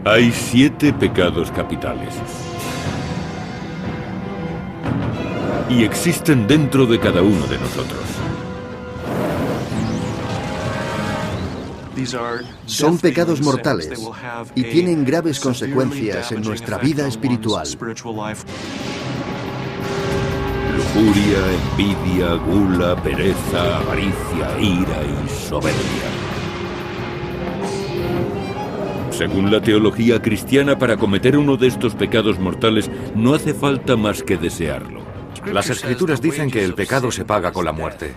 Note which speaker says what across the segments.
Speaker 1: Hay 7 pecados capitales. Y existen dentro de cada uno de nosotros.
Speaker 2: Son pecados mortales y tienen graves consecuencias en nuestra vida espiritual.
Speaker 1: Lujuria, envidia, gula, pereza, avaricia, ira y soberbia. Según la teología cristiana, para cometer uno de estos pecados mortales no hace falta más que desearlo.
Speaker 3: Las Escrituras dicen que el pecado se paga con la muerte.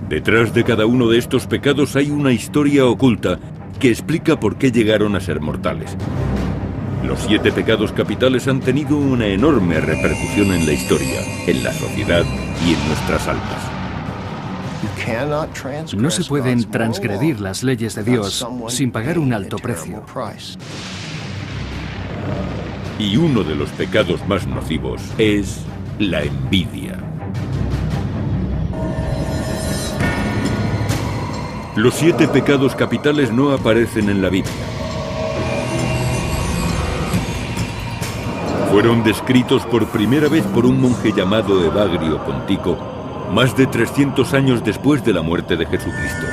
Speaker 1: Detrás de cada uno de estos pecados hay una historia oculta que explica por qué llegaron a ser mortales. Los 7 pecados capitales han tenido una enorme repercusión en la historia, en la sociedad y en nuestras almas.
Speaker 4: No se pueden transgredir las leyes de Dios sin pagar un alto precio.
Speaker 1: Y uno de los pecados más nocivos es la envidia. Los 7 pecados capitales no aparecen en la Biblia. Fueron descritos por primera vez por un monje llamado Evagrio Pontico, más de 300 años después de la muerte de Jesucristo.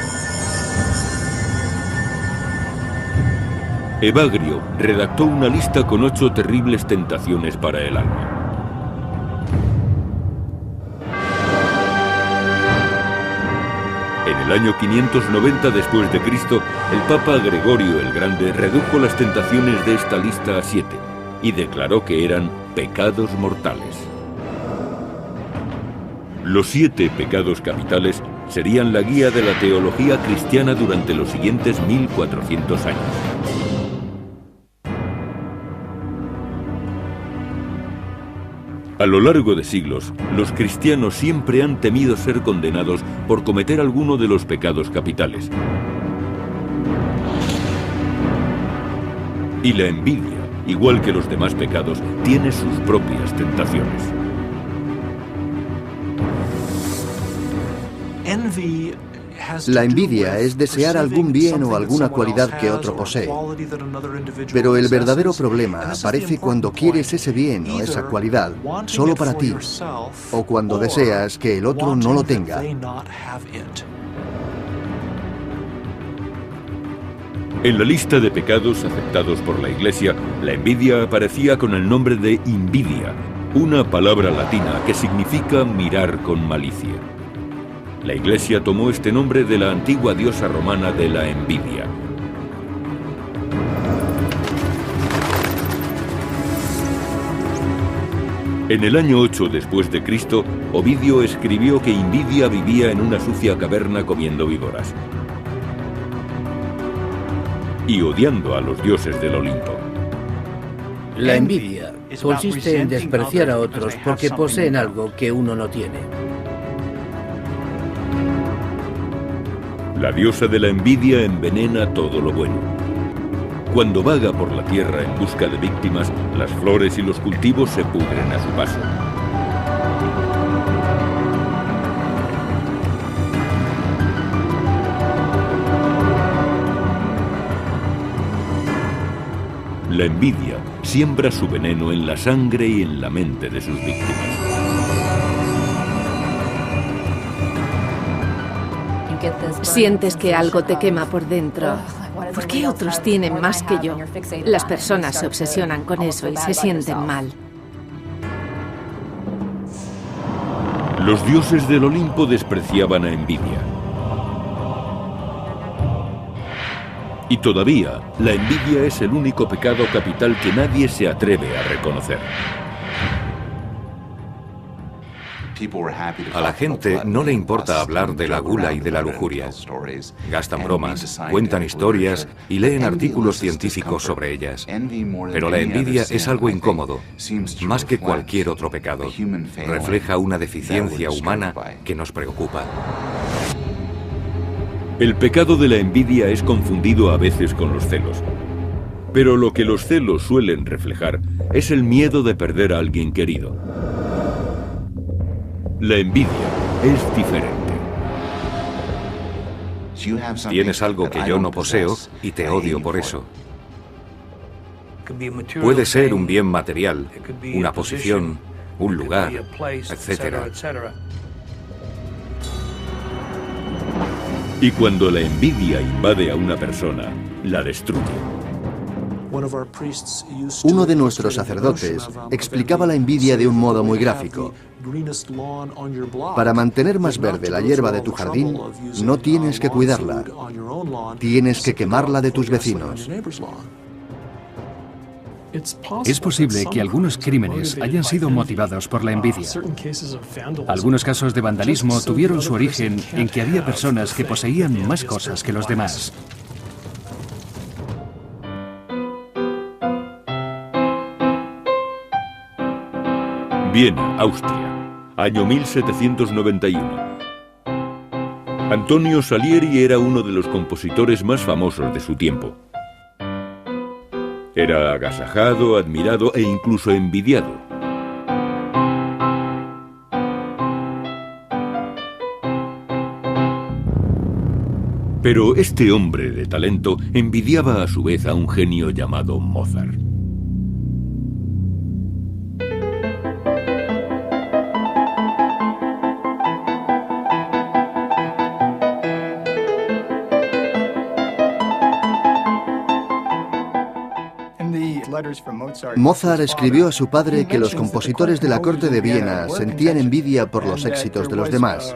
Speaker 1: Evagrio redactó una lista con 8 terribles tentaciones para el alma. En el año 590 después de Cristo, el Papa Gregorio el Grande redujo las tentaciones de esta lista a 7 y declaró que eran pecados mortales. Los 7 pecados capitales serían la guía de la teología cristiana durante los siguientes 1400 años. A lo largo de siglos, los cristianos siempre han temido ser condenados por cometer alguno de los pecados capitales. Y la envidia, igual que los demás pecados, tiene sus propias tentaciones.
Speaker 2: La envidia es desear algún bien o alguna cualidad que otro posee. Pero el verdadero problema aparece cuando quieres ese bien o esa cualidad solo para ti, o cuando deseas que el otro no lo tenga.
Speaker 1: En la lista de pecados aceptados por la Iglesia, la envidia aparecía con el nombre de invidia, una palabra latina que significa mirar con malicia. La Iglesia tomó este nombre de la antigua diosa romana de la envidia. En el año 8 después de Cristo, Ovidio escribió que Invidia vivía en una sucia caverna comiendo víboras y odiando a los dioses del Olimpo.
Speaker 5: La envidia consiste en despreciar a otros porque poseen algo que uno no tiene.
Speaker 1: La diosa de la envidia envenena todo lo bueno. Cuando vaga por la tierra en busca de víctimas, las flores y los cultivos se pudren a su paso. La envidia siembra su veneno en la sangre y en la mente de sus víctimas.
Speaker 6: Sientes que algo te quema por dentro. ¿Por qué otros tienen más que yo? Las personas se obsesionan con eso y se sienten mal.
Speaker 1: Los dioses del Olimpo despreciaban a Envidia. Y todavía, la envidia es el único pecado capital que nadie se atreve a reconocer.
Speaker 3: A la gente no le importa hablar de la gula y de la lujuria. Gastan bromas, cuentan historias y leen artículos científicos sobre ellas. Pero la envidia es algo incómodo, más que cualquier otro pecado. Refleja una deficiencia humana que nos preocupa.
Speaker 1: El pecado de la envidia es confundido a veces con los celos. Pero lo que los celos suelen reflejar es el miedo de perder a alguien querido. La envidia es diferente.
Speaker 3: Tienes algo que yo no poseo y te odio por eso. Puede ser un bien material, una posición, un lugar, etc.
Speaker 1: Y cuando la envidia invade a una persona, la destruye.
Speaker 2: Uno de nuestros sacerdotes explicaba la envidia de un modo muy gráfico. Para mantener más verde la hierba de tu jardín, no tienes que cuidarla, tienes que quemarla de tus vecinos.
Speaker 4: Es posible que algunos crímenes hayan sido motivados por la envidia. Algunos casos de vandalismo tuvieron su origen en que había personas que poseían más cosas que los demás.
Speaker 1: Viena, Austria, año 1791. Antonio Salieri era uno de los compositores más famosos de su tiempo. Era agasajado, admirado e incluso envidiado. Pero este hombre de talento envidiaba a su vez a un genio llamado Mozart.
Speaker 2: Mozart escribió a su padre que los compositores de la corte de Viena sentían envidia por los éxitos de los demás.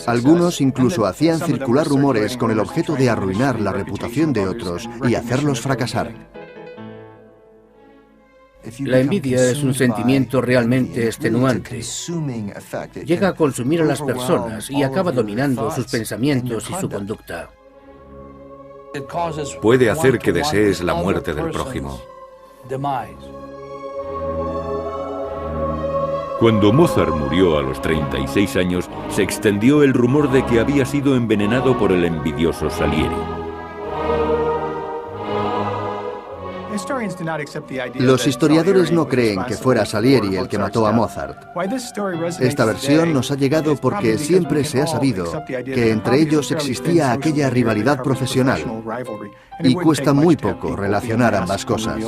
Speaker 2: Algunos incluso hacían circular rumores con el objeto de arruinar la reputación de otros y hacerlos fracasar.
Speaker 5: La envidia es un sentimiento realmente extenuante. Llega a consumir a las personas y acaba dominando sus pensamientos y su conducta.
Speaker 3: Puede hacer que desees la muerte del prójimo.
Speaker 1: Cuando Mozart murió a los 36 años, se extendió el rumor de que había sido envenenado por el envidioso Salieri.
Speaker 2: Los historiadores no creen que fuera Salieri el que mató a Mozart. Esta versión nos ha llegado porque siempre se ha sabido que entre ellos existía aquella rivalidad profesional y cuesta muy poco relacionar ambas cosas.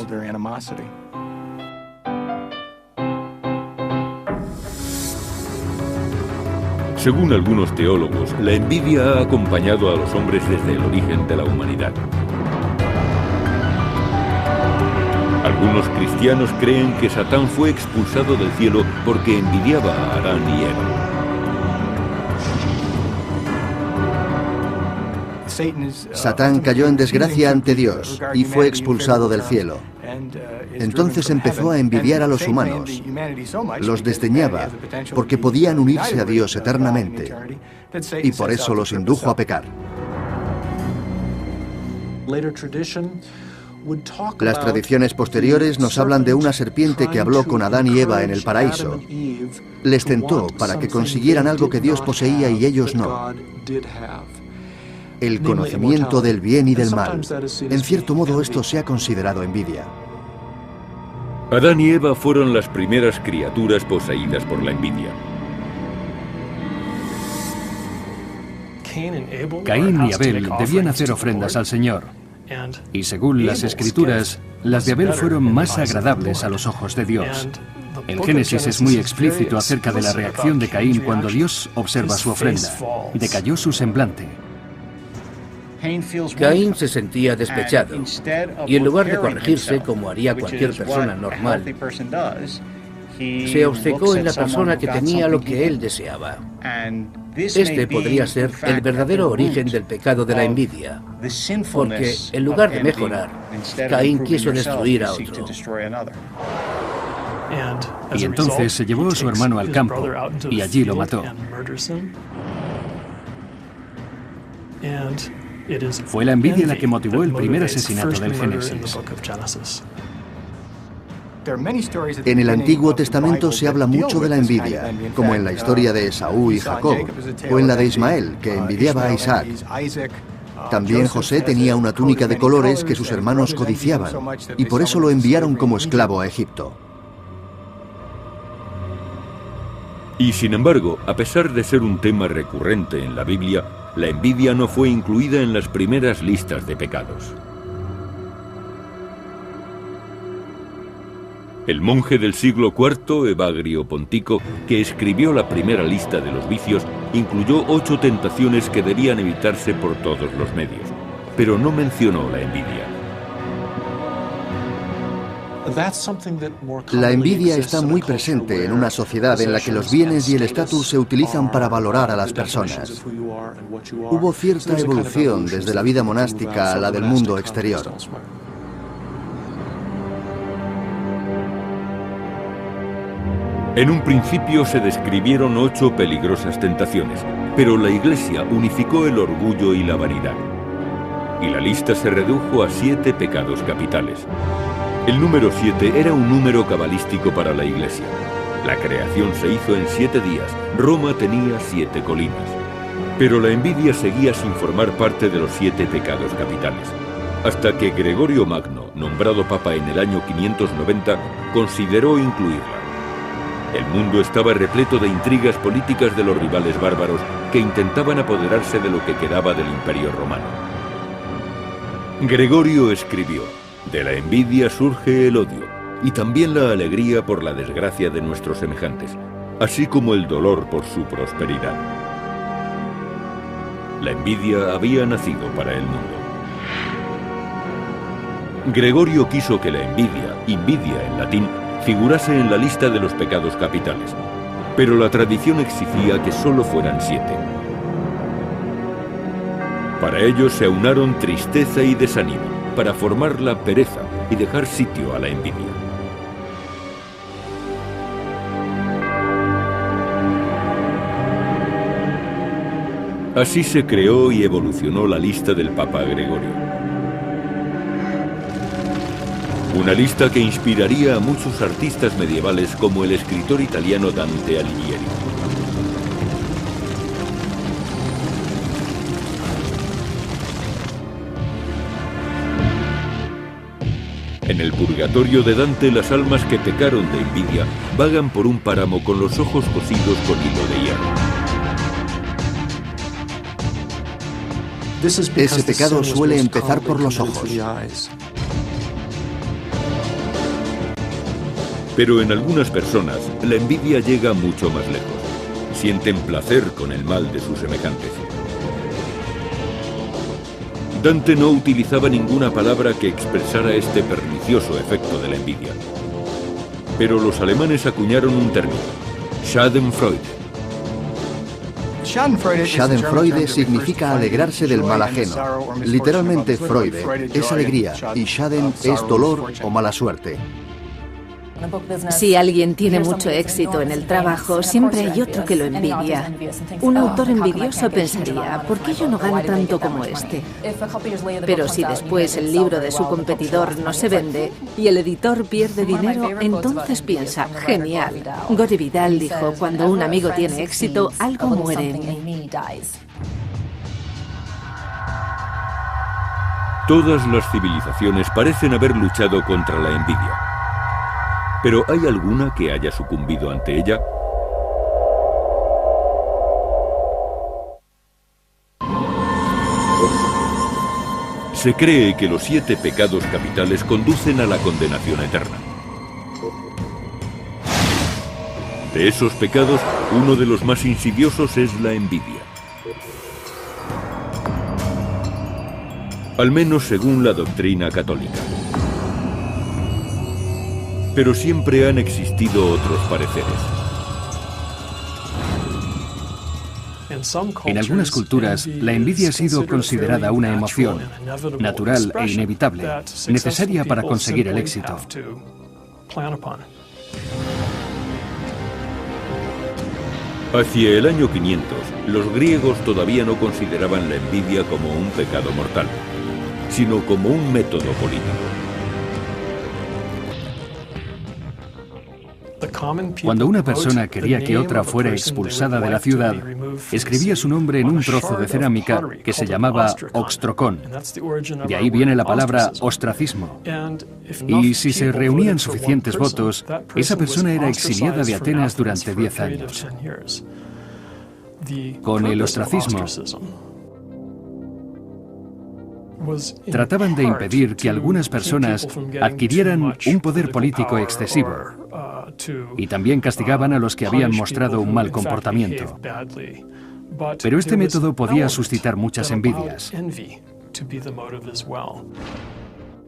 Speaker 1: Según algunos teólogos, la envidia ha acompañado a los hombres desde el origen de la humanidad. Algunos cristianos creen que Satán fue expulsado del cielo porque envidiaba a Adán y Eva.
Speaker 2: Satán cayó en desgracia ante Dios y fue expulsado del cielo. Entonces empezó a envidiar a los humanos. Los desdeñaba porque podían unirse a Dios eternamente y por eso los indujo a pecar. Las tradiciones posteriores nos hablan de una serpiente que habló con Adán y Eva en el paraíso. Les tentó para que consiguieran algo que Dios poseía y ellos no: el conocimiento del bien y del mal. En cierto modo, esto se ha considerado envidia.
Speaker 1: Adán y Eva fueron las primeras criaturas poseídas por la envidia.
Speaker 4: Caín y Abel debían hacer ofrendas al Señor. Y según las Escrituras, las de Abel fueron más agradables a los ojos de Dios. El Génesis es muy explícito acerca de la reacción de Caín cuando Dios observa su ofrenda. Decayó su semblante.
Speaker 5: Caín se sentía despechado y en lugar de corregirse como haría cualquier persona normal, se obcecó en la persona que tenía lo que él deseaba. Este podría ser el verdadero origen del pecado de la envidia, porque en lugar de mejorar, Caín quiso destruir a otro.
Speaker 4: Y entonces se llevó a su hermano al campo y allí lo mató. Fue la envidia la que motivó el primer asesinato del Génesis.
Speaker 2: En el Antiguo Testamento se habla mucho de la envidia, como en la historia de Esaú y Jacob, o en la de Ismael, que envidiaba a Isaac. También José tenía una túnica de colores que sus hermanos codiciaban, y por eso lo enviaron como esclavo a Egipto.
Speaker 1: Y sin embargo, a pesar de ser un tema recurrente en la Biblia, la envidia no fue incluida en las primeras listas de pecados. El monje del siglo IV, Evagrio Pontico, que escribió la primera lista de los vicios, incluyó 8 tentaciones que debían evitarse por todos los medios, pero no mencionó la envidia.
Speaker 2: La envidia está muy presente en una sociedad en la que los bienes y el estatus se utilizan para valorar a las personas. Hubo cierta evolución desde la vida monástica a la del mundo exterior.
Speaker 1: En un principio se describieron 8 peligrosas tentaciones, pero la Iglesia unificó el orgullo y la vanidad. Y la lista se redujo a 7 pecados capitales. El número 7 era un número cabalístico para la Iglesia. La creación se hizo en 7 días. Roma tenía 7 colinas. Pero la envidia seguía sin formar parte de los 7 pecados capitales. Hasta que Gregorio Magno, nombrado papa en el año 590, consideró incluirla. El mundo estaba repleto de intrigas políticas de los rivales bárbaros que intentaban apoderarse de lo que quedaba del Imperio Romano. Gregorio escribió: de la envidia surge el odio, y también la alegría por la desgracia de nuestros semejantes, así como el dolor por su prosperidad. La envidia había nacido para el mundo. Gregorio quiso que la envidia, invidia en latín, figurase en la lista de los pecados capitales, pero la tradición exigía que solo fueran 7. Para ello se aunaron tristeza y desánimo, para formar la pereza y dejar sitio a la envidia. Así se creó y evolucionó la lista del Papa Gregorio. Una lista que inspiraría a muchos artistas medievales como el escritor italiano Dante Alighieri. En el purgatorio de Dante, las almas que pecaron de envidia vagan por un páramo con los ojos cosidos con hilo de hierro.
Speaker 2: Ese pecado suele empezar por los ojos.
Speaker 1: Pero en algunas personas, la envidia llega mucho más lejos. Sienten placer con el mal de sus semejantes. Dante no utilizaba ninguna palabra que expresara este pernicioso efecto de la envidia. Pero los alemanes acuñaron un término: Schadenfreude.
Speaker 2: Schadenfreude significa alegrarse del mal ajeno. Literalmente, Freude es alegría y Schaden es dolor o mala suerte.
Speaker 6: Si alguien tiene mucho éxito en el trabajo, siempre hay otro que lo envidia. Un autor envidioso pensaría: ¿por qué yo no gano tanto como este? Pero si después el libro de su competidor no se vende y el editor pierde dinero, entonces piensa: genial. Gore Vidal dijo: cuando un amigo tiene éxito, algo muere en mí.
Speaker 1: Todas las civilizaciones parecen haber luchado contra la envidia. ¿Pero hay alguna que haya sucumbido ante ella? Se cree que los 7 pecados capitales conducen a la condenación eterna. De esos pecados, uno de los más insidiosos es la envidia. Al menos según la doctrina católica. Pero siempre han existido otros pareceres.
Speaker 4: En algunas culturas, la envidia ha sido considerada una emoción natural e inevitable, necesaria para conseguir el éxito.
Speaker 1: Hacia el año 500, los griegos todavía no consideraban la envidia como un pecado mortal, sino como un método político.
Speaker 4: Cuando una persona quería que otra fuera expulsada de la ciudad, escribía su nombre en un trozo de cerámica que se llamaba oxtrocón. De ahí viene la palabra ostracismo. Y si se reunían suficientes votos, esa persona era exiliada de Atenas durante 10 años. Con el ostracismo, trataban de impedir que algunas personas adquirieran un poder político excesivo y también castigaban a los que habían mostrado un mal comportamiento. Pero este método podía suscitar muchas envidias.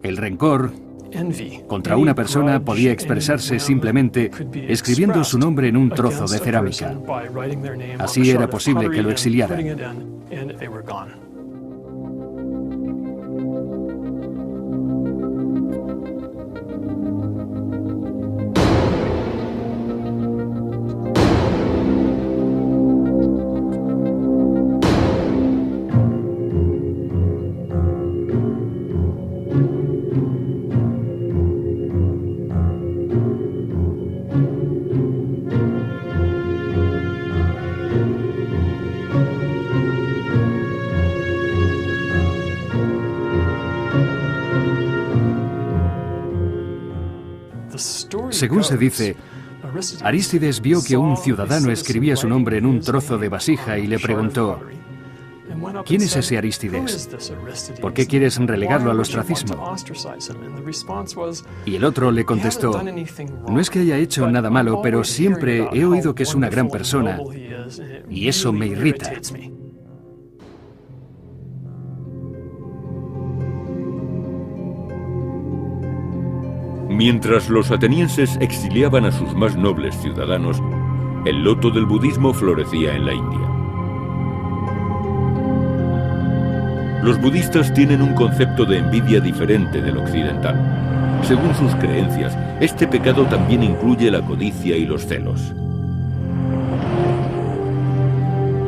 Speaker 4: El rencor contra una persona podía expresarse simplemente escribiendo su nombre en un trozo de cerámica. Así era posible que lo exiliaran. Según se dice, Arístides vio que un ciudadano escribía su nombre en un trozo de vasija y le preguntó: ¿quién es ese Arístides? ¿Por qué quieres relegarlo al ostracismo? Y el otro le contestó: no es que haya hecho nada malo, pero siempre he oído que es una gran persona y eso me irrita.
Speaker 1: Mientras los atenienses exiliaban a sus más nobles ciudadanos, el loto del budismo florecía en la India. Los budistas tienen un concepto de envidia diferente del occidental. Según sus creencias, este pecado también incluye la codicia y los celos.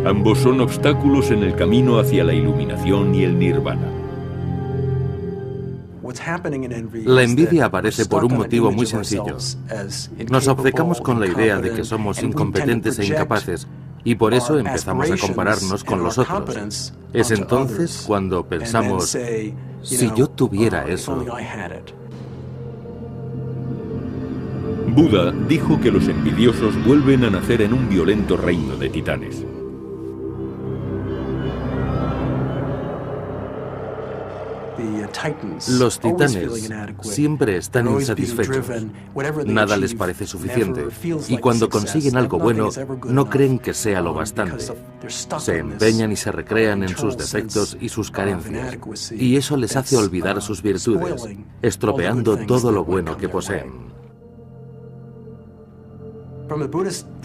Speaker 1: Ambos son obstáculos en el camino hacia la iluminación y el nirvana.
Speaker 7: La envidia aparece por un motivo muy sencillo. Nos obcecamos con la idea de que somos incompetentes e incapaces y por eso empezamos a compararnos con los otros. Es entonces cuando pensamos, si yo tuviera eso.
Speaker 1: Buda dijo que los envidiosos vuelven a nacer en un violento reino de titanes.
Speaker 7: Los titanes siempre están insatisfechos. Nada les parece suficiente. Y cuando consiguen algo bueno, no creen que sea lo bastante. Se empeñan y se recrean en sus defectos y sus carencias. Y eso les hace olvidar sus virtudes, estropeando todo lo bueno que poseen.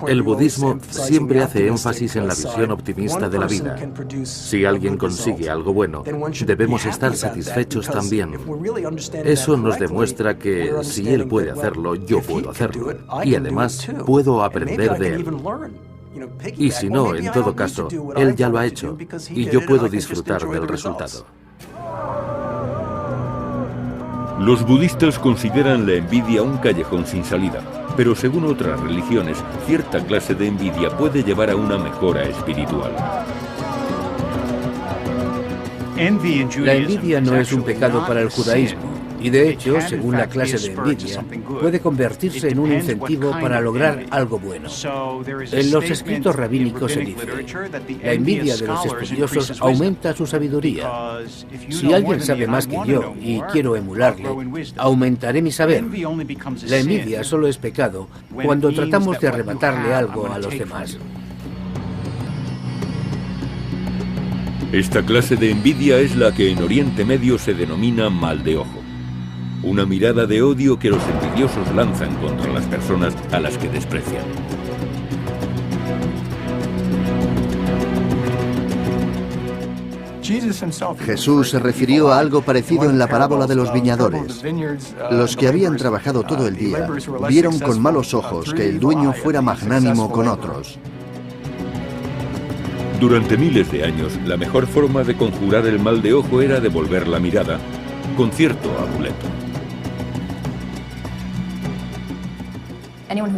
Speaker 7: El budismo siempre hace énfasis en la visión optimista de la vida. Si alguien consigue algo bueno, debemos estar satisfechos también. Eso nos demuestra que si él puede hacerlo, yo puedo hacerlo. Y además, puedo aprender de él. Y si no, en todo caso, él ya lo ha hecho y yo puedo disfrutar del resultado.
Speaker 1: Los budistas consideran la envidia un callejón sin salida, pero según otras religiones, cierta clase de envidia puede llevar a una mejora espiritual.
Speaker 5: La envidia no es un pecado para el judaísmo, y de hecho, según la clase de envidia, puede convertirse en un incentivo para lograr algo bueno. En los escritos rabínicos se dice: la envidia de los estudiosos aumenta su sabiduría. Si alguien sabe más que yo y quiero emularle, aumentaré mi saber. La envidia solo es pecado cuando tratamos de arrebatarle algo a los demás.
Speaker 1: Esta clase de envidia es la que en Oriente Medio se denomina mal de ojo. Una mirada de odio que los envidiosos lanzan contra las personas a las que desprecian.
Speaker 2: Jesús se refirió a algo parecido en la parábola de los viñadores. Los que habían trabajado todo el día vieron con malos ojos que el dueño fuera magnánimo con otros.
Speaker 1: Durante miles de años, la mejor forma de conjurar el mal de ojo era devolver la mirada con cierto amuleto.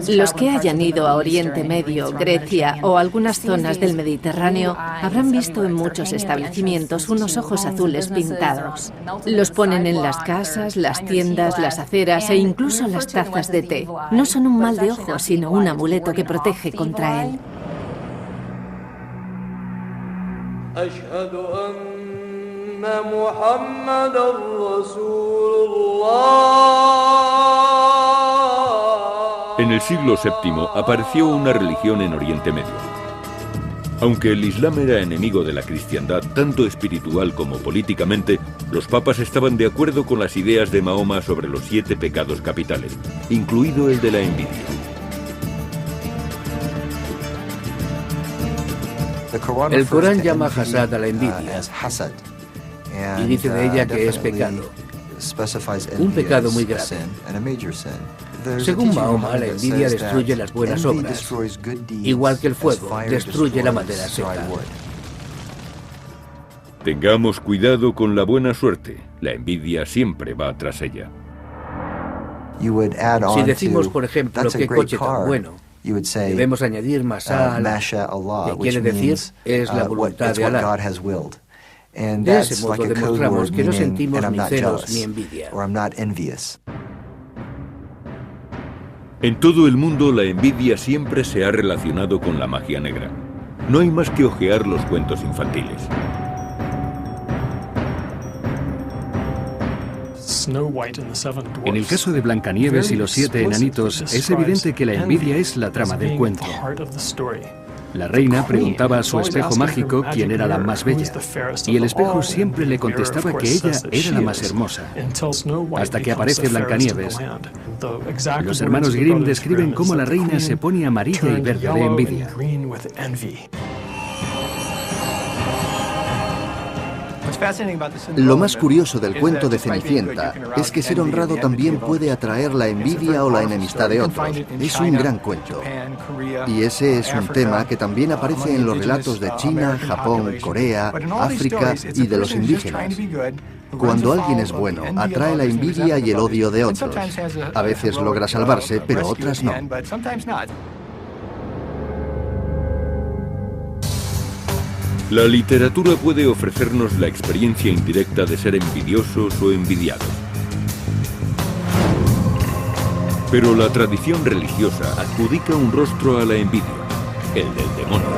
Speaker 6: Los que hayan ido a Oriente Medio, Grecia o algunas zonas del Mediterráneo habrán visto en muchos establecimientos unos ojos azules pintados. Los ponen en las casas, las tiendas, las aceras e incluso las tazas de té. No son un mal de ojo, sino un amuleto que protege contra él.
Speaker 1: En el siglo VII apareció una religión en Oriente Medio. Aunque el Islam era enemigo de la cristiandad, tanto espiritual como políticamente, los papas estaban de acuerdo con las ideas de Mahoma sobre los 7 pecados capitales, incluido el de la envidia.
Speaker 5: El Corán llama hasad a la envidia y dice de ella que es pecado, un pecado muy grave. Según Mahoma, la envidia destruye las buenas obras, igual que el fuego destruye la madera seca.
Speaker 1: Tengamos cuidado con la buena suerte. La envidia siempre va tras ella.
Speaker 5: Si decimos, por ejemplo, qué coche tan bueno, debemos añadir masha Allah, que quiere decir es la voluntad de Alá. De ese modo demostramos que no sentimos ni celos ni envidia.
Speaker 1: En todo el mundo la envidia siempre se ha relacionado con la magia negra. No hay más que hojear los cuentos infantiles.
Speaker 4: En el caso de Blancanieves y los 7 enanitos, es evidente que la envidia es la trama del cuento. La reina preguntaba a su espejo mágico quién era la más bella, y el espejo siempre le contestaba que ella era la más hermosa, hasta que aparece Blancanieves. Los hermanos Grimm describen cómo la reina se pone amarilla y verde de envidia.
Speaker 2: Lo más curioso del cuento de Cenicienta es que ser honrado también puede atraer la envidia o la enemistad de otros. Es un gran cuento. Y ese es un tema que también aparece en los relatos de China, Japón, Corea, África y de los indígenas. Cuando alguien es bueno, atrae la envidia y el odio de otros. A veces logra salvarse, pero otras no.
Speaker 1: La literatura puede ofrecernos la experiencia indirecta de ser envidiosos o envidiados. Pero la tradición religiosa adjudica un rostro a la envidia, el del demonio.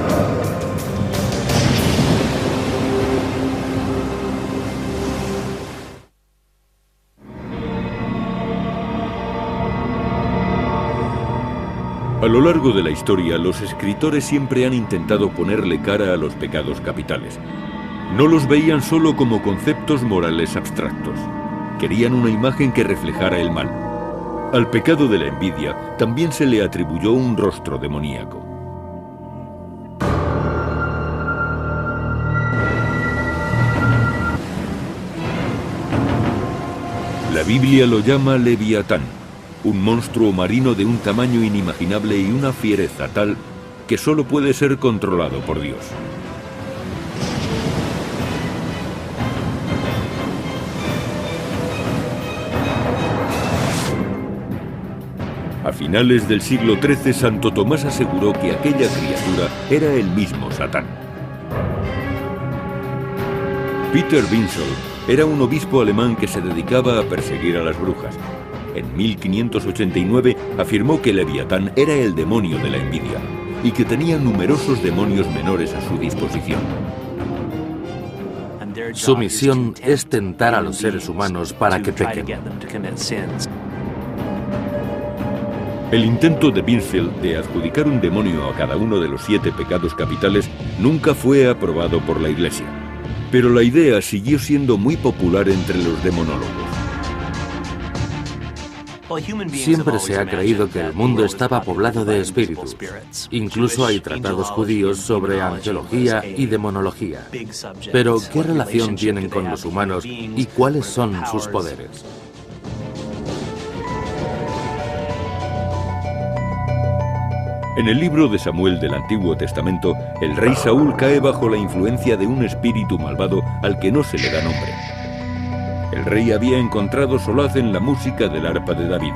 Speaker 1: A lo largo de la historia, los escritores siempre han intentado ponerle cara a los pecados capitales. No los veían solo como conceptos morales abstractos. Querían una imagen que reflejara el mal. Al pecado de la envidia también se le atribuyó un rostro demoníaco. La Biblia lo llama Leviatán, un monstruo marino de un tamaño inimaginable y una fiereza tal que solo puede ser controlado por Dios. A finales del siglo XIII, Santo Tomás aseguró que aquella criatura era el mismo Satán. Peter Winsel era un obispo alemán que se dedicaba a perseguir a las brujas. En 1589 afirmó que Leviatán era el demonio de la envidia y que tenía numerosos demonios menores a su disposición.
Speaker 7: Su misión es tentar a los seres humanos para que pequen.
Speaker 1: El intento de Winsel de adjudicar un demonio a cada uno de los 7 pecados capitales nunca fue aprobado por la Iglesia, pero la idea siguió siendo muy popular entre los demonólogos.
Speaker 7: Siempre se ha creído que el mundo estaba poblado de espíritus. Incluso hay tratados judíos sobre angelología y demonología. Pero, ¿qué relación tienen con los humanos y cuáles son sus poderes?
Speaker 1: En el libro de Samuel del Antiguo Testamento, el rey Saúl cae bajo la influencia de un espíritu malvado al que no se le da nombre. El rey había encontrado solaz en la música del arpa de David.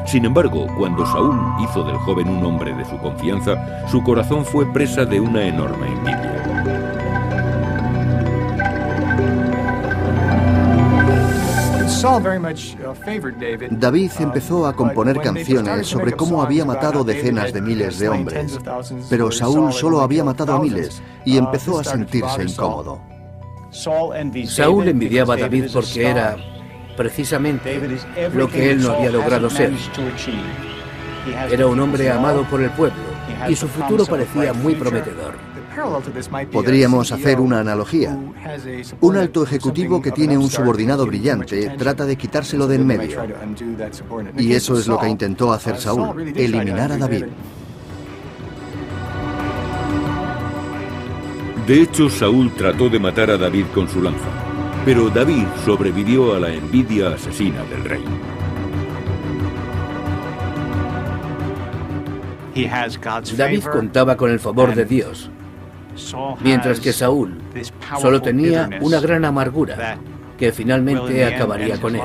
Speaker 1: Sin embargo, cuando Saúl hizo del joven un hombre de su confianza, su corazón fue presa de una enorme envidia.
Speaker 2: David empezó a componer canciones sobre cómo había matado decenas de miles de hombres, pero Saúl solo había matado a miles y empezó a sentirse incómodo.
Speaker 5: Saúl envidiaba a David porque era precisamente lo que él no había logrado ser. Era un hombre amado por el pueblo y su futuro parecía muy prometedor.
Speaker 2: Podríamos hacer una analogía. Un alto ejecutivo que tiene un subordinado brillante trata de quitárselo de en medio. Y eso es lo que intentó hacer Saúl, eliminar a David.
Speaker 1: De hecho, Saúl trató de matar a David con su lanza, pero David sobrevivió a la envidia asesina del rey.
Speaker 5: David contaba con el favor de Dios, mientras que Saúl solo tenía una gran amargura que finalmente acabaría con él.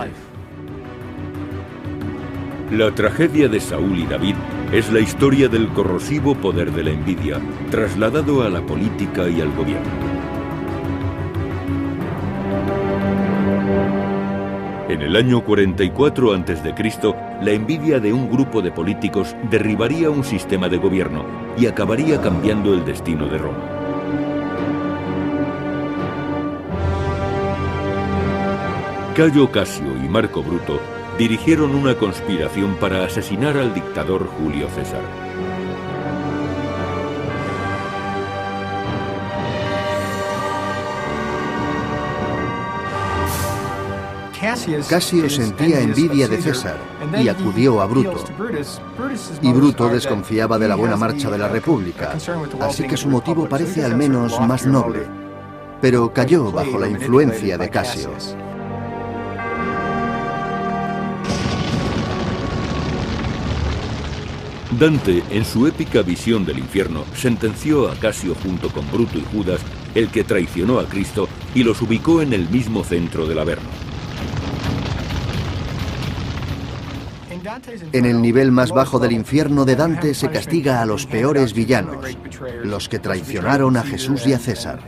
Speaker 1: La tragedia de Saúl y David es la historia del corrosivo poder de la envidia, trasladado a la política y al gobierno. En el año 44 a.C., la envidia de un grupo de políticos derribaría un sistema de gobierno y acabaría cambiando el destino de Roma. Cayo Casio y Marco Bruto dirigieron una conspiración para asesinar al dictador Julio César.
Speaker 2: Casio sentía envidia de César y acudió a Bruto. Y Bruto desconfiaba de la buena marcha de la República, así que su motivo parece al menos más noble, pero cayó bajo la influencia de Casio.
Speaker 1: Dante, en su épica visión del infierno, sentenció a Casio junto con Bruto y Judas, el que traicionó a Cristo, y los ubicó en el mismo centro del Averno.
Speaker 2: En el nivel más bajo del infierno de Dante se castiga a los peores villanos, los que traicionaron a Jesús y a César.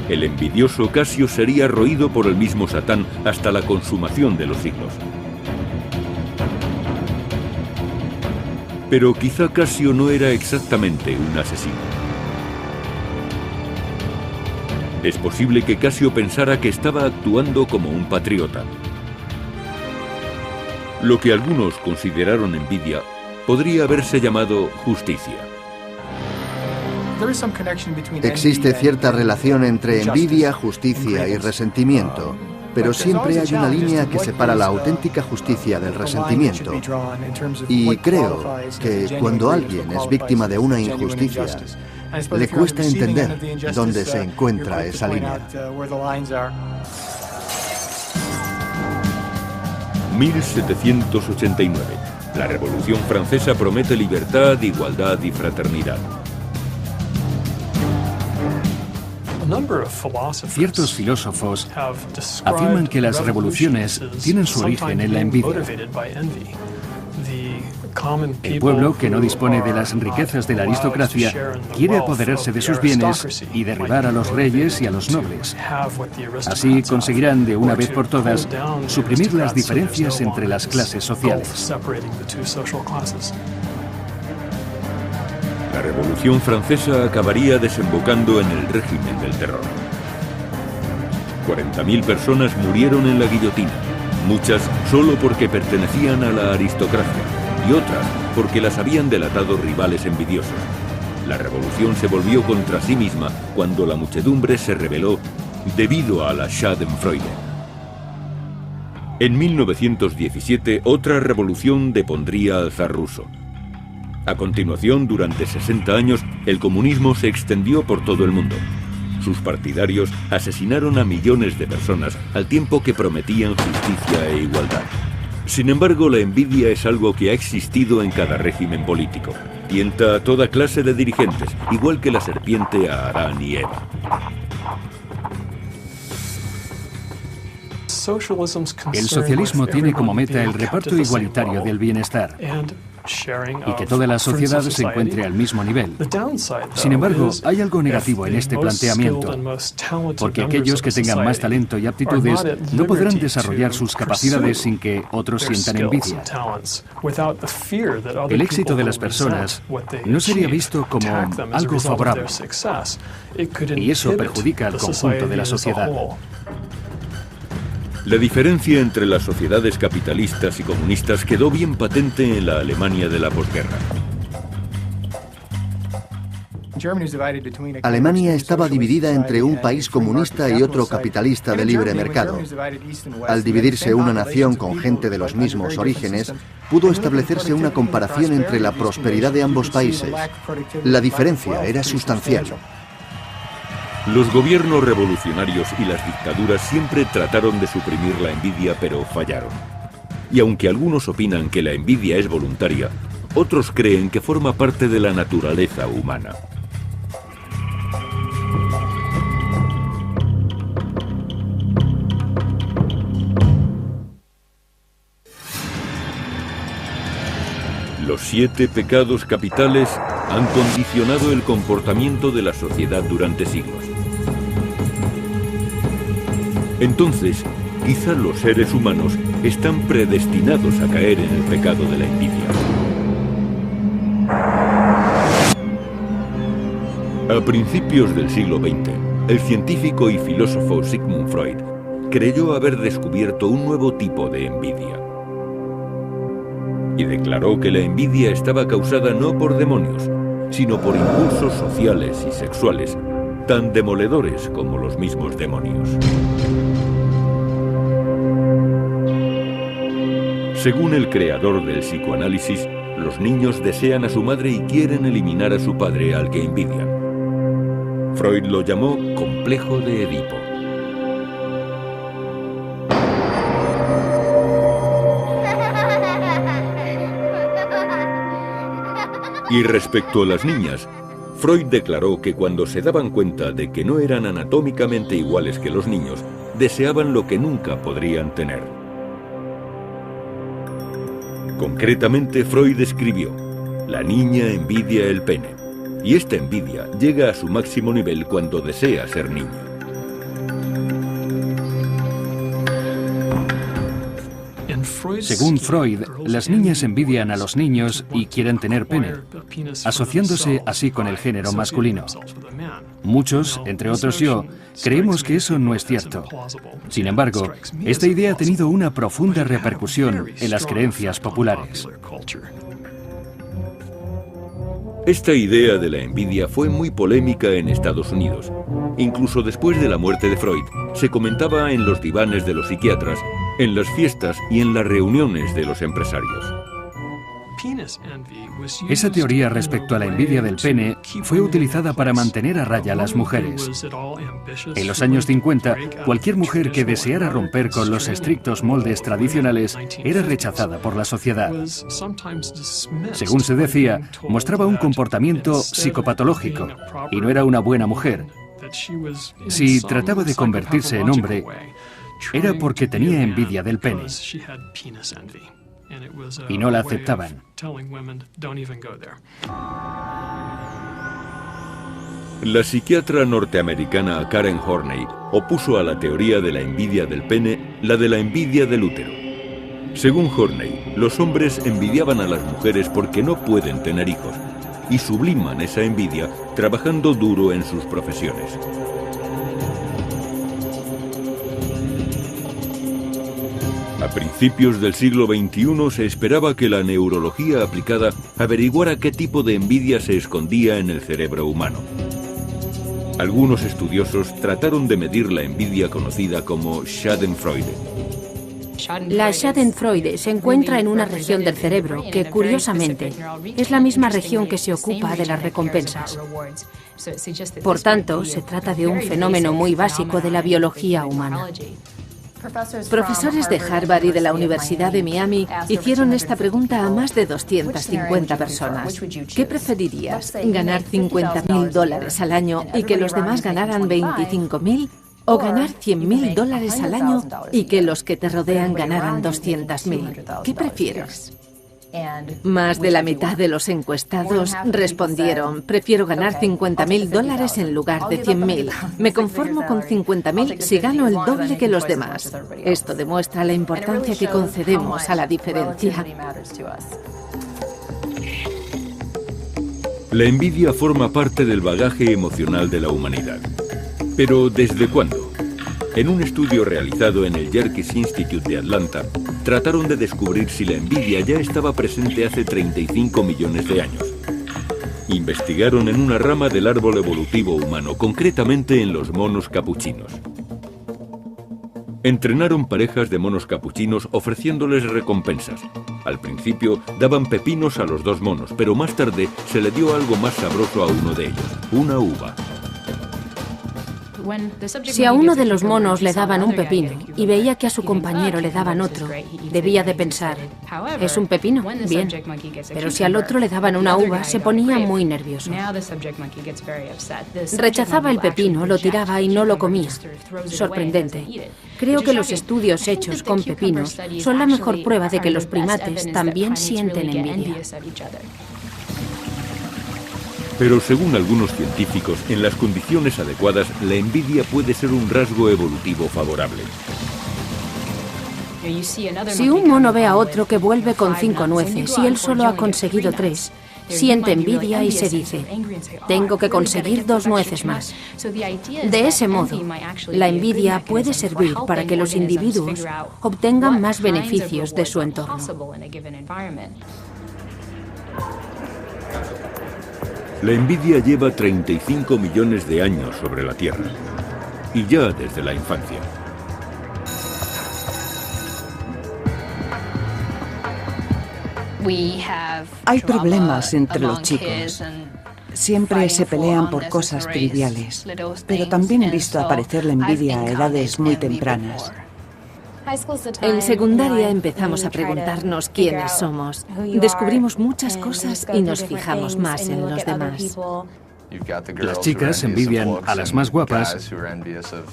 Speaker 1: El envidioso Casio sería roído por el mismo Satán hasta la consumación de los siglos. Pero quizá Casio no era exactamente un asesino. Es posible que Casio pensara que estaba actuando como un patriota. Lo que algunos consideraron envidia podría haberse llamado justicia.
Speaker 2: Existe cierta relación entre envidia, justicia y resentimiento, pero siempre hay una línea que separa la auténtica justicia del resentimiento. Y creo que cuando alguien es víctima de una injusticia, le cuesta entender dónde se encuentra esa línea.
Speaker 1: 1789. La Revolución Francesa promete libertad, igualdad y fraternidad.
Speaker 4: Ciertos filósofos afirman que las revoluciones tienen su origen en la envidia. El pueblo, que no dispone de las riquezas de la aristocracia, quiere apoderarse de sus bienes y derribar a los reyes y a los nobles. Así conseguirán de una vez por todas suprimir las diferencias entre las clases sociales.
Speaker 1: La Revolución Francesa acabaría desembocando en el régimen del terror. 40.000 personas murieron en la guillotina, muchas solo porque pertenecían a la aristocracia y otras porque las habían delatado rivales envidiosos. La revolución se volvió contra sí misma cuando la muchedumbre se rebeló debido a la Schadenfreude. En 1917, otra revolución depondría al zar ruso. A continuación, durante 60 años, el comunismo se extendió por todo el mundo. Sus partidarios asesinaron a millones de personas al tiempo que prometían justicia e igualdad. Sin embargo, la envidia es algo que ha existido en cada régimen político. Tienta a toda clase de dirigentes, igual que la serpiente a Adán y Eva.
Speaker 4: El socialismo tiene como meta el reparto igualitario del bienestar y que toda la sociedad se encuentre al mismo nivel. Sin embargo, hay algo negativo en este planteamiento, porque aquellos que tengan más talento y aptitudes no podrán desarrollar sus capacidades sin que otros sientan envidia. El éxito de las personas no sería visto como algo favorable, y eso perjudica al conjunto de la sociedad.
Speaker 1: La diferencia entre las sociedades capitalistas y comunistas quedó bien patente en la Alemania de la posguerra.
Speaker 2: Alemania estaba dividida entre un país comunista y otro capitalista de libre mercado. Al dividirse una nación con gente de los mismos orígenes, pudo establecerse una comparación entre la prosperidad de ambos países. La diferencia era sustancial.
Speaker 1: Los gobiernos revolucionarios y las dictaduras siempre trataron de suprimir la envidia, pero fallaron. Y aunque algunos opinan que la envidia es voluntaria, otros creen que forma parte de la naturaleza humana. Los 7 pecados capitales han condicionado el comportamiento de la sociedad durante siglos. Entonces, quizá los seres humanos están predestinados a caer en el pecado de la envidia. A principios del siglo XX, el científico y filósofo Sigmund Freud creyó haber descubierto un nuevo tipo de envidia. Y declaró que la envidia estaba causada no por demonios, sino por impulsos sociales y sexuales, tan demoledores como los mismos demonios. Según el creador del psicoanálisis, los niños desean a su madre y quieren eliminar a su padre al que envidian. Freud lo llamó complejo de Edipo. Y respecto a las niñas, Freud declaró que cuando se daban cuenta de que no eran anatómicamente iguales que los niños, deseaban lo que nunca podrían tener. Concretamente, Freud escribió: la niña envidia el pene, y esta envidia llega a su máximo nivel cuando desea ser niña.
Speaker 4: Según Freud, las niñas envidian a los niños y quieren tener pene, asociándose así con el género masculino. Muchos, entre otros yo, creemos que eso no es cierto. Sin embargo, esta idea ha tenido una profunda repercusión en las creencias populares.
Speaker 1: Esta idea de la envidia fue muy polémica en Estados Unidos. Incluso después de la muerte de Freud, se comentaba en los divanes de los psiquiatras, en las fiestas y en las reuniones de los empresarios.
Speaker 4: Esa teoría respecto a la envidia del pene fue utilizada para mantener a raya a las mujeres. En los años 50, cualquier mujer que deseara romper con los estrictos moldes tradicionales era rechazada por la sociedad. Según se decía, mostraba un comportamiento psicopatológico y no era una buena mujer. Si trataba de convertirse en hombre, era porque tenía envidia del pene. Y no la aceptaban.
Speaker 1: La psiquiatra norteamericana Karen Horney opuso a la teoría de la envidia del pene la de la envidia del útero. Según Horney, los hombres envidiaban a las mujeres porque no pueden tener hijos y subliman esa envidia trabajando duro en sus profesiones. A principios del siglo XXI se esperaba que la neurología aplicada averiguara qué tipo de envidia se escondía en el cerebro humano. Algunos estudiosos trataron de medir la envidia conocida como Schadenfreude.
Speaker 6: La Schadenfreude se encuentra en una región del cerebro que, curiosamente, es la misma región que se ocupa de las recompensas. Por tanto, se trata de un fenómeno muy básico de la biología humana. Profesores de Harvard y de la Universidad de Miami hicieron esta pregunta a más de 250 personas. ¿Qué preferirías? ¿Ganar $50.000 al año y que los demás ganaran $25.000? O ganar $100.000 al año y que los que te rodean ganaran 200.000. ¿Qué prefieres? Más de la mitad de los encuestados respondieron: prefiero ganar $50.000 en lugar de 100.000. Me conformo con 50.000 si gano el doble que los demás. Esto demuestra la importancia que concedemos a la diferencia.
Speaker 1: La envidia forma parte del bagaje emocional de la humanidad. ¿Pero desde cuándo? En un estudio realizado en el Yerkes Institute de Atlanta, trataron de descubrir si la envidia ya estaba presente hace 35 millones de años. Investigaron en una rama del árbol evolutivo humano, concretamente en los monos capuchinos. Entrenaron parejas de monos capuchinos ofreciéndoles recompensas. Al principio daban pepinos a los dos monos, pero más tarde se le dio algo más sabroso a uno de ellos, una uva.
Speaker 8: Si a uno de los monos le daban un pepino y veía que a su compañero le daban otro, debía de pensar: ¿es un pepino? Bien. Pero si al otro le daban una uva, se ponía muy nervioso. Rechazaba el pepino, lo tiraba y no lo comía. Sorprendente. Creo que los estudios hechos con pepinos son la mejor prueba de que los primates también sienten envidia.
Speaker 1: Pero según algunos científicos, en las condiciones adecuadas, la envidia puede ser un rasgo evolutivo favorable.
Speaker 8: Si un mono ve a otro que vuelve con 5 nueces y él solo ha conseguido 3, siente envidia y se dice: tengo que conseguir 2 nueces más. De ese modo, la envidia puede servir para que los individuos obtengan más beneficios de su entorno.
Speaker 1: La envidia lleva 35 millones de años sobre la Tierra, y ya desde la infancia.
Speaker 9: Hay problemas entre los chicos. Siempre se pelean por cosas triviales, pero también he visto aparecer la envidia a edades muy tempranas.
Speaker 6: En secundaria empezamos a preguntarnos quiénes somos. Descubrimos muchas cosas y nos fijamos más en los demás.
Speaker 4: Las chicas envidian a las más guapas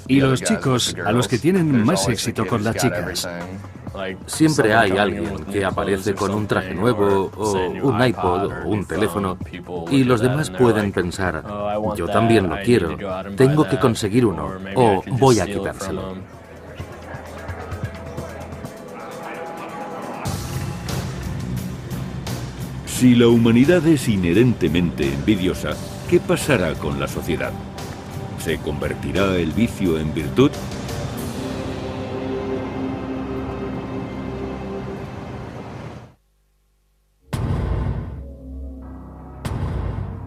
Speaker 4: y los chicos a los que tienen más éxito con las chicas.
Speaker 7: Siempre hay alguien que aparece con un traje nuevo, o un iPod, o un teléfono, y los demás pueden pensar: yo también lo quiero, tengo que conseguir uno, o voy a quitárselo.
Speaker 1: Si la humanidad es inherentemente envidiosa, ¿qué pasará con la sociedad? ¿Se convertirá el vicio en virtud?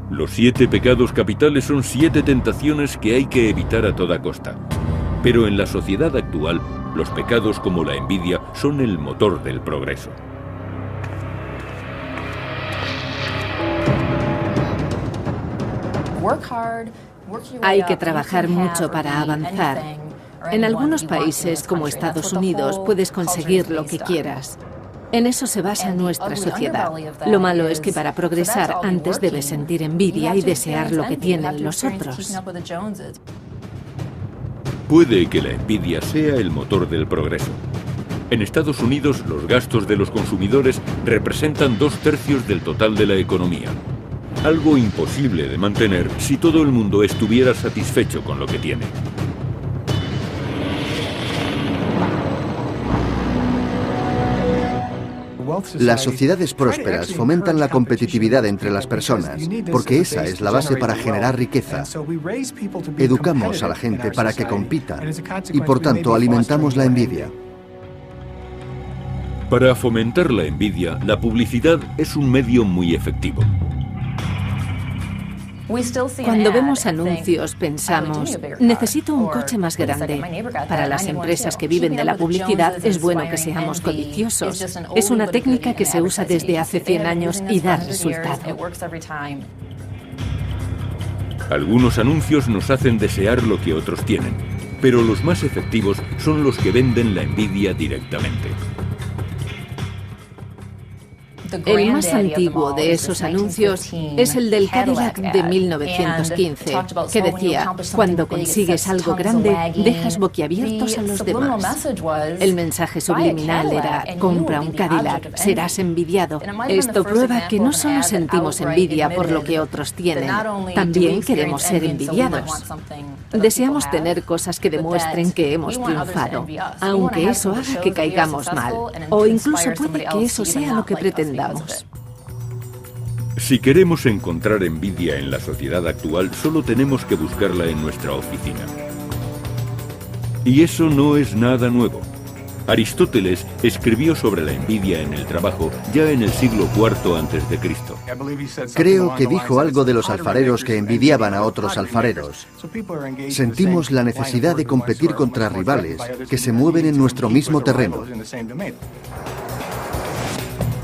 Speaker 1: Los 7 pecados capitales son 7 tentaciones que hay que evitar a toda costa. Pero en la sociedad actual, los pecados como la envidia son el motor del progreso.
Speaker 6: Hay que trabajar mucho para avanzar. En algunos países, como Estados Unidos, puedes conseguir lo que quieras. En eso se basa nuestra sociedad. Lo malo es que para progresar antes debes sentir envidia y desear lo que tienen los otros.
Speaker 1: Puede que la envidia sea el motor del progreso. En Estados Unidos, los gastos de los consumidores representan 2/3 del total de la economía. Algo imposible de mantener si todo el mundo estuviera satisfecho con lo que tiene.
Speaker 2: Las sociedades prósperas fomentan la competitividad entre las personas, porque esa es la base para generar riqueza. Educamos a la gente para que compita y, por tanto, alimentamos la envidia.
Speaker 1: Para fomentar la envidia, la publicidad es un medio muy efectivo.
Speaker 6: Cuando vemos anuncios pensamos: necesito un coche más grande. Para las empresas que viven de la publicidad es bueno que seamos codiciosos. Es una técnica que se usa desde hace 100 años y da resultado.
Speaker 1: Algunos anuncios nos hacen desear lo que otros tienen, pero los más efectivos son los que venden la envidia directamente.
Speaker 6: El más antiguo de esos anuncios es el del Cadillac de 1915, que decía: cuando consigues algo grande, dejas boquiabiertos a los demás. El mensaje subliminal era: compra un Cadillac, serás envidiado. Esto prueba que no solo sentimos envidia por lo que otros tienen, también queremos ser envidiados. Deseamos tener cosas que demuestren que hemos triunfado, aunque eso haga que caigamos mal, o incluso puede que eso sea lo que pretendamos.
Speaker 1: Si queremos encontrar envidia en la sociedad actual, solo tenemos que buscarla en nuestra oficina. Y eso no es nada nuevo. Aristóteles escribió sobre la envidia en el trabajo ya en el siglo IV a.C.
Speaker 2: Creo que dijo algo de los alfareros que envidiaban a otros alfareros. Sentimos la necesidad de competir contra rivales que se mueven en nuestro mismo terreno.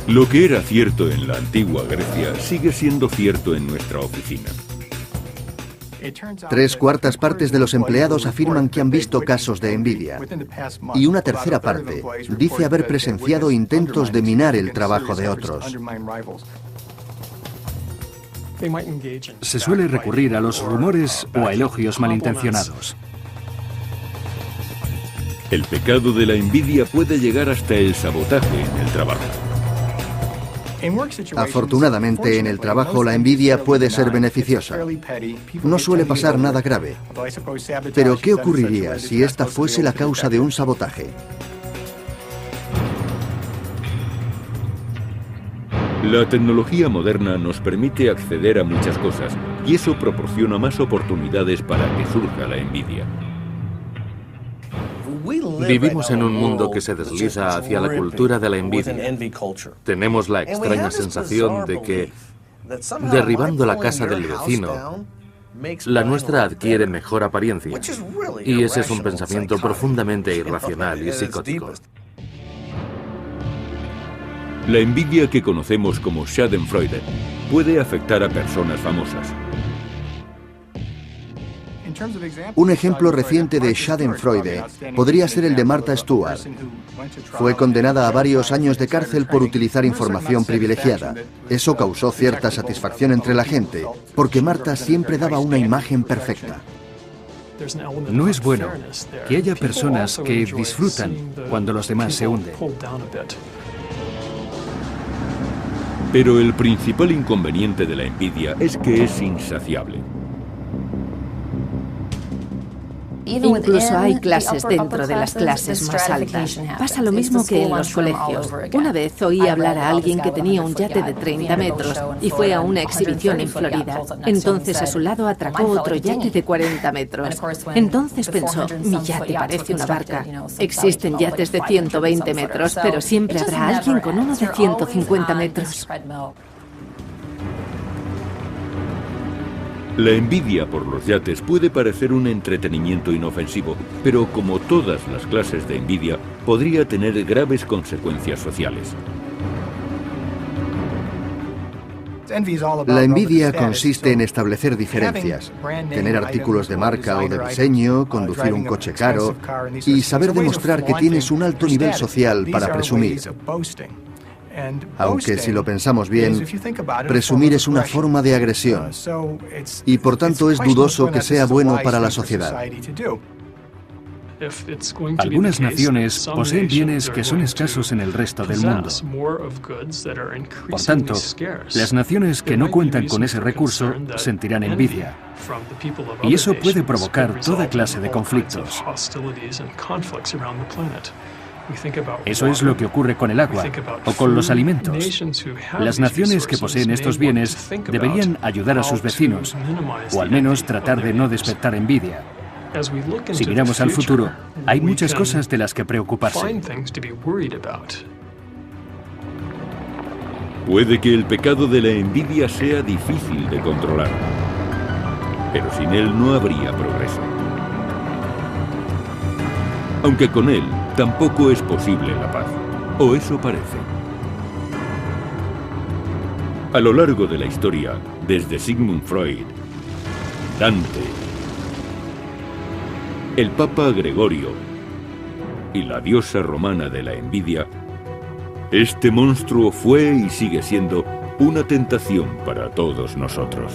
Speaker 1: Lo que era cierto en la antigua Grecia sigue siendo cierto en nuestra oficina.
Speaker 2: 3/4 partes de los empleados afirman que han visto casos de envidia. Y una tercera parte dice haber presenciado intentos de minar el trabajo de otros.
Speaker 4: Se suele recurrir a los rumores o a elogios malintencionados.
Speaker 1: El pecado de la envidia puede llegar hasta el sabotaje en el trabajo.
Speaker 2: Afortunadamente, en el trabajo la envidia puede ser beneficiosa. No suele pasar nada grave. Pero ¿qué ocurriría si esta fuese la causa de un sabotaje?
Speaker 1: La tecnología moderna nos permite acceder a muchas cosas, y eso proporciona más oportunidades para que surja la envidia.
Speaker 7: Vivimos en un mundo que se desliza hacia la cultura de la envidia. Tenemos la extraña sensación de que, derribando la casa del vecino, la nuestra adquiere mejor apariencia. Y ese es un pensamiento profundamente irracional y psicótico.
Speaker 1: La envidia que conocemos como Schadenfreude puede afectar a personas famosas.
Speaker 2: Un ejemplo reciente de Schadenfreude podría ser el de Martha Stewart. Fue condenada a varios años de cárcel por utilizar información privilegiada. Eso causó cierta satisfacción entre la gente, porque Martha siempre daba una imagen perfecta.
Speaker 4: No es bueno que haya personas que disfrutan cuando los demás se hunden.
Speaker 1: Pero el principal inconveniente de la envidia es que es insaciable.
Speaker 6: Incluso hay clases dentro de las clases más altas. Pasa lo mismo que en los colegios. Una vez oí hablar a alguien que tenía un yate de 30 metros y fue a una exhibición en Florida. Entonces a su lado atracó otro yate de 40 metros. Entonces pensó: mi yate parece una barca. Existen yates de 120 metros, pero siempre habrá alguien con uno de 150 metros.
Speaker 1: La envidia por los yates puede parecer un entretenimiento inofensivo, pero como todas las clases de envidia, podría tener graves consecuencias sociales.
Speaker 2: La envidia consiste en establecer diferencias, tener artículos de marca o de diseño, conducir un coche caro y saber demostrar que tienes un alto nivel social para presumir. Aunque si lo pensamos bien, presumir es una forma de agresión y por tanto es dudoso que sea bueno para la sociedad.
Speaker 4: Algunas naciones poseen bienes que son escasos en el resto del mundo. Por tanto, las naciones que no cuentan con ese recurso sentirán envidia. Y eso puede provocar toda clase de conflictos. Eso es lo que ocurre con el agua o con los alimentos. Las naciones que poseen estos bienes deberían ayudar a sus vecinos, o al menos tratar de no despertar envidia. Si miramos al futuro, hay muchas cosas de las que preocuparse.
Speaker 1: Puede que el pecado de la envidia sea difícil de controlar, pero sin él no habría progreso. Aunque con él tampoco es posible la paz, o eso parece. A lo largo de la historia, desde Sigmund Freud, Dante, el Papa Gregorio y la diosa romana de la envidia, Este monstruo fue y sigue siendo una tentación para todos nosotros.